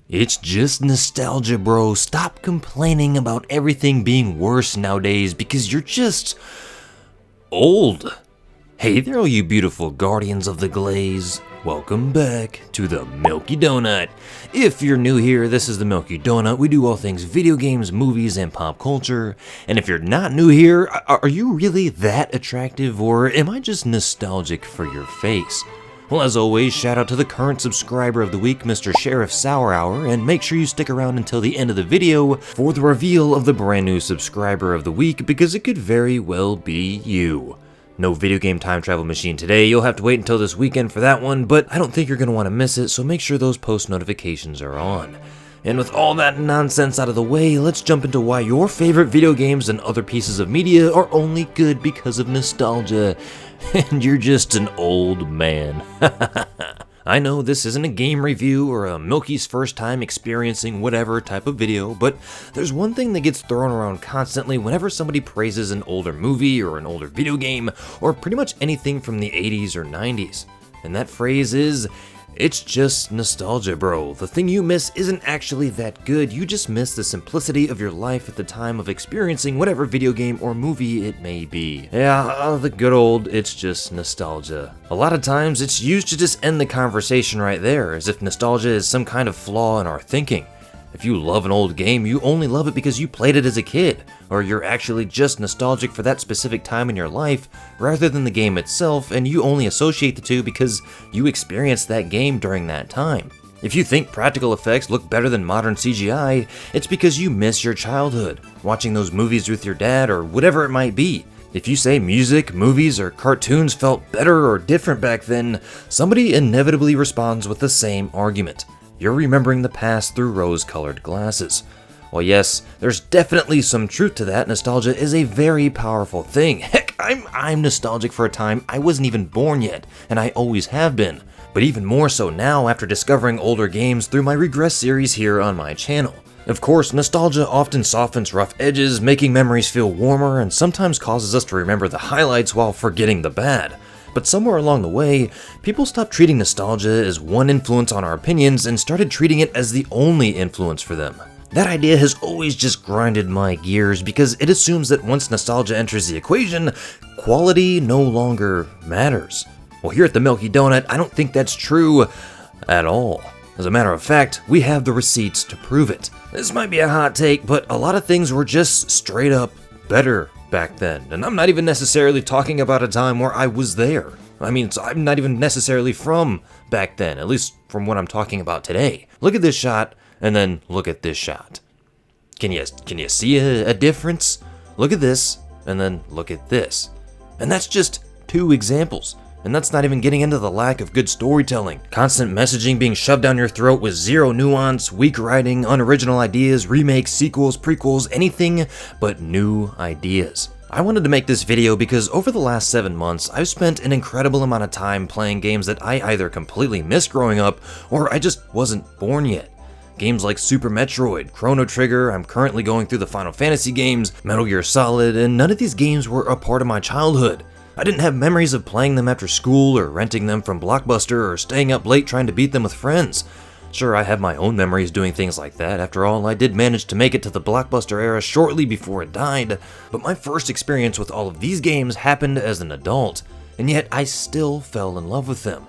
It's just nostalgia, bro. Stop complaining about everything being worse nowadays because you're just old. Hey there, all you beautiful guardians of the glaze. Welcome back to the Milky Donut. If you're new here, this is the Milky Donut. We do all things video games, movies, and pop culture. And if you're not new here, are you really that attractive, or am I just nostalgic for your face? Well, as always, shout out to the current subscriber of the week, Mr. Sheriff Sour Hour, and make sure you stick around until the end of the video for the reveal of the brand new subscriber of the week, because it could very well be you. No video game time travel machine today, you'll have to wait until this weekend for that one, but I don't think you're going to want to miss it, so make sure those post notifications are on. And with all that nonsense out of the way, let's jump into why your favorite video games and other pieces of media are only good because of nostalgia, and you're just an old man. I know this isn't a game review or a Milky's first time experiencing whatever type of video, but there's one thing that gets thrown around constantly whenever somebody praises an older movie or an older video game, or pretty much anything from the 80s or 90s. And that phrase is, it's just nostalgia, bro. The thing you miss isn't actually that good, you just miss the simplicity of your life at the time of experiencing whatever video game or movie it may be. Yeah, the good old, it's just nostalgia. A lot of times, it's used to just end the conversation right there, as if nostalgia is some kind of flaw in our thinking. If you love an old game, you only love it because you played it as a kid, or you're actually just nostalgic for that specific time in your life, rather than the game itself, and you only associate the two because you experienced that game during that time. If you think practical effects look better than modern CGI, it's because you miss your childhood, watching those movies with your dad, or whatever it might be. If you say music, movies, or cartoons felt better or different back then, somebody inevitably responds with the same argument. You're remembering the past through rose-colored glasses. Well, yes, there's definitely some truth to that. Nostalgia is a very powerful thing. Heck, I'm nostalgic for a time I wasn't even born yet, and I always have been. But even more so now after discovering older games through my Regress series here on my channel. Of course, nostalgia often softens rough edges, making memories feel warmer, and sometimes causes us to remember the highlights while forgetting the bad. But somewhere along the way, people stopped treating nostalgia as one influence on our opinions and started treating it as the only influence for them. That idea has always just grinded my gears because it assumes that once nostalgia enters the equation, quality no longer matters. Well, here at the Milky Donut, I don't think that's true at all. As a matter of fact, we have the receipts to prove it. This might be a hot take, but a lot of things were just straight up better back then, and I'm not even necessarily talking about a time where I was there. I mean, so I'm not even necessarily from back then, at least from what I'm talking about today. Look at this shot, and then look at this shot. Can you see a difference? Look at this, and then look at this. And that's just two examples. And that's not even getting into the lack of good storytelling. Constant messaging being shoved down your throat with zero nuance, weak writing, unoriginal ideas, remakes, sequels, prequels, anything but new ideas. I wanted to make this video because over the last 7 months, I've spent an incredible amount of time playing games that I either completely missed growing up, or I just wasn't born yet. Games like Super Metroid, Chrono Trigger, I'm currently going through the Final Fantasy games, Metal Gear Solid, and none of these games were a part of my childhood. I didn't have memories of playing them after school or renting them from Blockbuster or staying up late trying to beat them with friends. Sure, I have my own memories doing things like that. After all, I did manage to make it to the Blockbuster era shortly before it died, but my first experience with all of these games happened as an adult, and yet I still fell in love with them.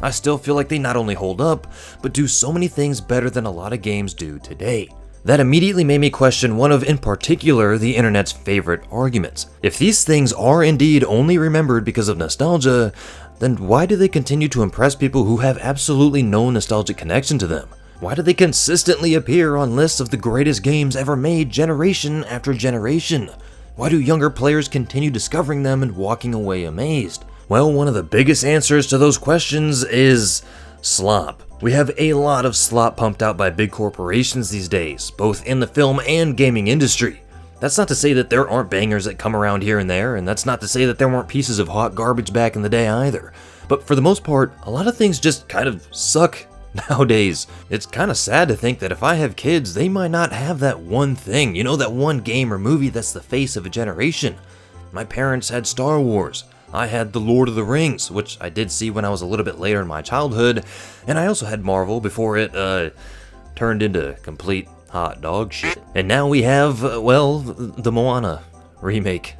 I still feel like they not only hold up, but do so many things better than a lot of games do today. That immediately made me question one of, in particular, the internet's favorite arguments. If these things are indeed only remembered because of nostalgia, then why do they continue to impress people who have absolutely no nostalgic connection to them? Why do they consistently appear on lists of the greatest games ever made generation after generation? Why do younger players continue discovering them and walking away amazed? Well, one of the biggest answers to those questions is slop. We have a lot of slop pumped out by big corporations these days, both in the film and gaming industry. That's not to say that there aren't bangers that come around here and there, and that's not to say that there weren't pieces of hot garbage back in the day either. But for the most part, a lot of things just kind of suck nowadays. It's kind of sad to think that if I have kids, they might not have that one thing, that one game or movie that's the face of a generation. My parents had Star Wars. I had The Lord of the Rings, which I did see when I was a little bit later in my childhood, and I also had Marvel before it, turned into complete hot dog shit. And now we have, well, the Moana remake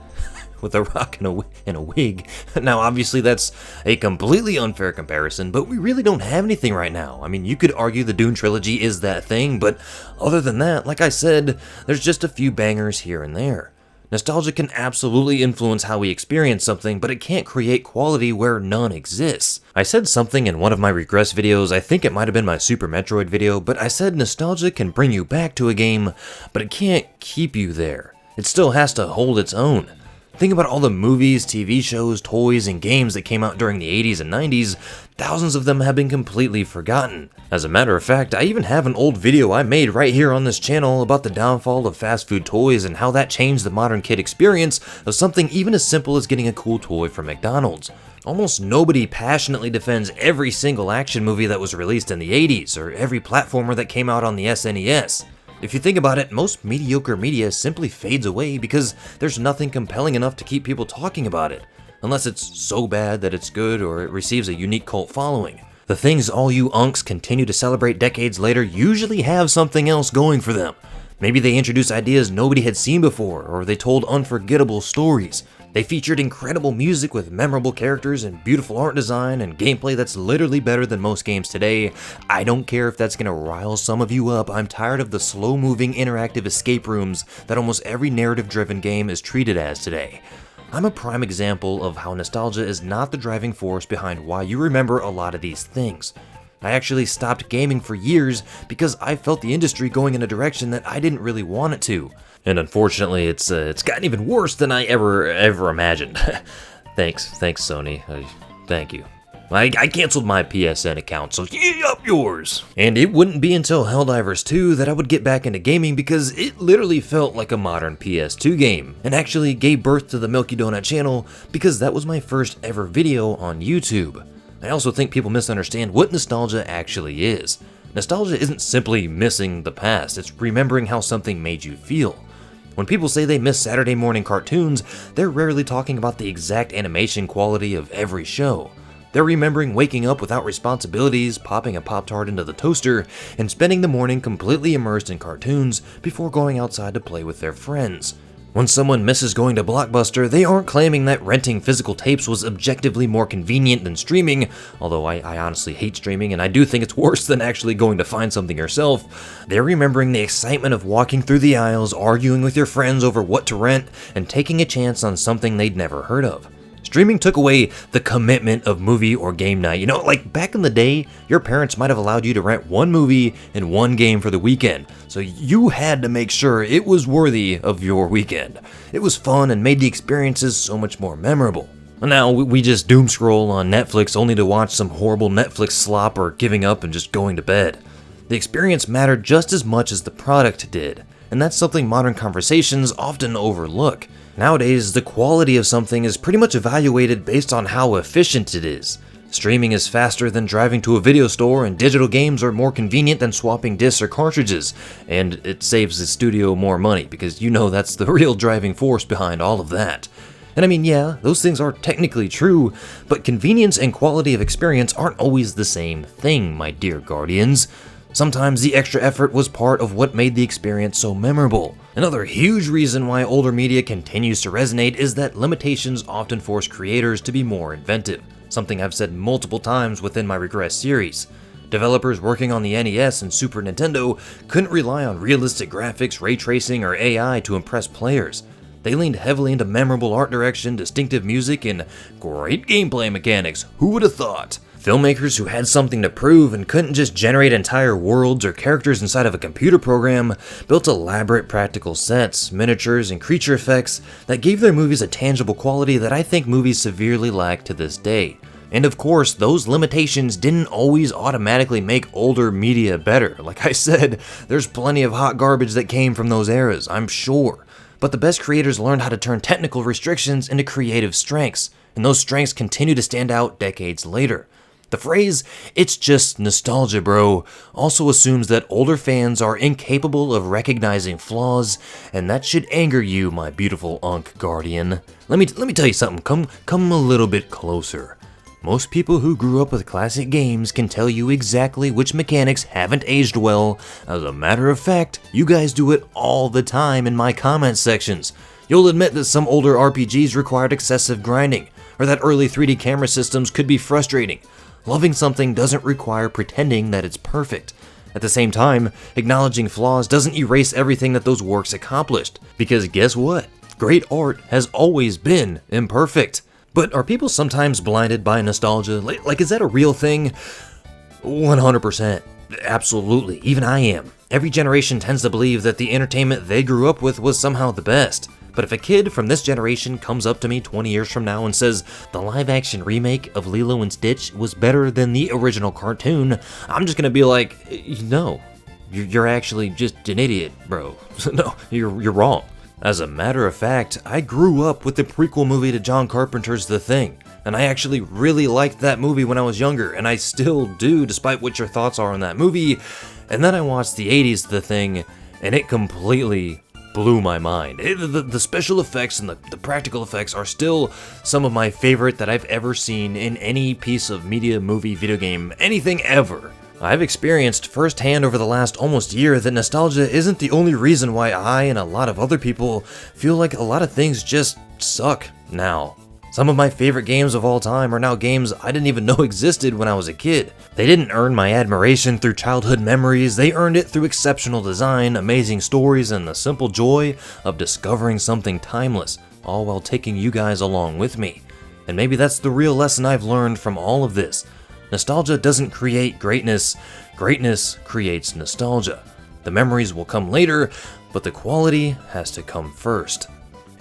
with a rock and a wig. Now, obviously, that's a completely unfair comparison, but we really don't have anything right now. I mean, you could argue the Dune trilogy is that thing, but other than that, like I said, there's just a few bangers here and there. Nostalgia can absolutely influence how we experience something, but it can't create quality where none exists. I said something in one of my regress videos, I think it might have been my Super Metroid video, but I said nostalgia can bring you back to a game, but it can't keep you there. It still has to hold its own. Think about all the movies, TV shows, toys, and games that came out during the 80s and 90s. Thousands of them have been completely forgotten. As a matter of fact, I even have an old video I made right here on this channel about the downfall of fast food toys and how that changed the modern kid experience of something even as simple as getting a cool toy from McDonald's. Almost nobody passionately defends every single action movie that was released in the 80s, or every platformer that came out on the SNES. If you think about it, most mediocre media simply fades away because there's nothing compelling enough to keep people talking about it, unless it's so bad that it's good or it receives a unique cult following. The things all you unks continue to celebrate decades later usually have something else going for them. Maybe they introduced ideas nobody had seen before, or they told unforgettable stories. They featured incredible music with memorable characters and beautiful art design and gameplay that's literally better than most games today. I don't care if that's gonna rile some of you up, I'm tired of the slow-moving interactive escape rooms that almost every narrative-driven game is treated as today. I'm a prime example of how nostalgia is not the driving force behind why you remember a lot of these things. I actually stopped gaming for years because I felt the industry going in a direction that I didn't really want it to. And unfortunately, it's gotten even worse than I ever imagined. Thanks Sony. Thank you. I canceled my PSN account, so yee up yours! And it wouldn't be until Helldivers 2 that I would get back into gaming because it literally felt like a modern PS2 game, and actually gave birth to the Milky Donut channel because that was my first ever video on YouTube. I also think people misunderstand what nostalgia actually is. Nostalgia isn't simply missing the past, it's remembering how something made you feel. When people say they miss Saturday morning cartoons, they're rarely talking about the exact animation quality of every show. They're remembering waking up without responsibilities, popping a Pop-Tart into the toaster, and spending the morning completely immersed in cartoons before going outside to play with their friends. When someone misses going to Blockbuster, they aren't claiming that renting physical tapes was objectively more convenient than streaming, although I honestly hate streaming and I do think it's worse than actually going to find something yourself. They're remembering the excitement of walking through the aisles, arguing with your friends over what to rent, and taking a chance on something they'd never heard of. Streaming took away the commitment of movie or game night. You know, like back in the day, your parents might have allowed you to rent one movie and one game for the weekend, so you had to make sure it was worthy of your weekend. It was fun and made the experiences so much more memorable. Now we just doom scroll on Netflix only to watch some horrible Netflix slop or giving up and just going to bed. The experience mattered just as much as the product did, and that's something modern conversations often overlook. Nowadays, the quality of something is pretty much evaluated based on how efficient it is. Streaming is faster than driving to a video store, and digital games are more convenient than swapping discs or cartridges, and it saves the studio more money, because you know that's the real driving force behind all of that. And I mean, yeah, those things are technically true, but convenience and quality of experience aren't always the same thing, my dear guardians. Sometimes the extra effort was part of what made the experience so memorable. Another huge reason why older media continues to resonate is that limitations often force creators to be more inventive, something I've said multiple times within my Regress series. Developers working on the NES and Super Nintendo couldn't rely on realistic graphics, ray tracing, or AI to impress players. They leaned heavily into memorable art direction, distinctive music, and great gameplay mechanics. Who would have thought? Filmmakers who had something to prove and couldn't just generate entire worlds or characters inside of a computer program built elaborate practical sets, miniatures, and creature effects that gave their movies a tangible quality that I think movies severely lack to this day. And of course, those limitations didn't always automatically make older media better. Like I said, there's plenty of hot garbage that came from those eras, I'm sure. But the best creators learned how to turn technical restrictions into creative strengths, and those strengths continue to stand out decades later. The phrase, "it's just nostalgia, bro," also assumes that older fans are incapable of recognizing flaws, and that should anger you, my beautiful Unk Guardian. Let me tell you something, come a little bit closer. Most people who grew up with classic games can tell you exactly which mechanics haven't aged well. As a matter of fact, you guys do it all the time in my comment sections. You'll admit that some older RPGs required excessive grinding, or that early 3D camera systems could be frustrating. Loving something doesn't require pretending that it's perfect. At the same time, acknowledging flaws doesn't erase everything that those works accomplished. Because guess what? Great art has always been imperfect. But are people sometimes blinded by nostalgia? Like, is that a real thing? 100%. Absolutely. Even I am. Every generation tends to believe that the entertainment they grew up with was somehow the best. But if a kid from this generation comes up to me 20 years from now and says the live-action remake of Lilo and Stitch was better than the original cartoon, I'm just gonna be like, no, you're actually just an idiot, bro. No, you're wrong. As a matter of fact, I grew up with the prequel movie to John Carpenter's The Thing, and I actually really liked that movie when I was younger, and I still do, despite what your thoughts are on that movie. And then I watched the 80s The Thing, and it completely blew my mind. The special effects and the practical effects are still some of my favorite that I've ever seen in any piece of media, movie, video game, anything ever. I've experienced firsthand over the last almost year that nostalgia isn't the only reason why I and a lot of other people feel like a lot of things just suck now. Some of my favorite games of all time are now games I didn't even know existed when I was a kid. They didn't earn my admiration through childhood memories, they earned it through exceptional design, amazing stories, and the simple joy of discovering something timeless, all while taking you guys along with me. And maybe that's the real lesson I've learned from all of this. Nostalgia doesn't create greatness, greatness creates nostalgia. The memories will come later, but the quality has to come first.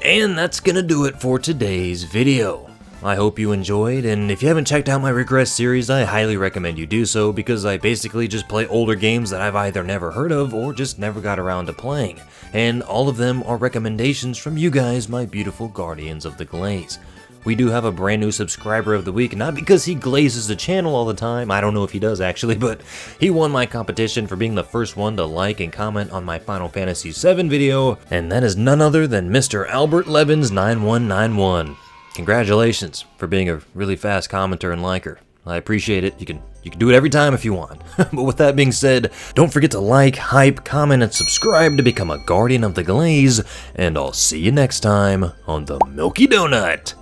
And that's gonna do it for today's video. I hope you enjoyed, and if you haven't checked out my Regress series, I highly recommend you do so because I basically just play older games that I've either never heard of or just never got around to playing. And all of them are recommendations from you guys, my beautiful guardians of the glaze. We do have a brand new subscriber of the week, not because he glazes the channel all the time, I don't know if he does actually, but he won my competition for being the first one to like and comment on my Final Fantasy VII video, and that is none other than Mr. Albert Levins 9191. Congratulations for being a really fast commenter and liker. I appreciate it. You can do it every time if you want. But with that being said, don't forget to like, hype, comment, and subscribe to become a Guardian of the Glaze, and I'll see you next time on the Milky Donut.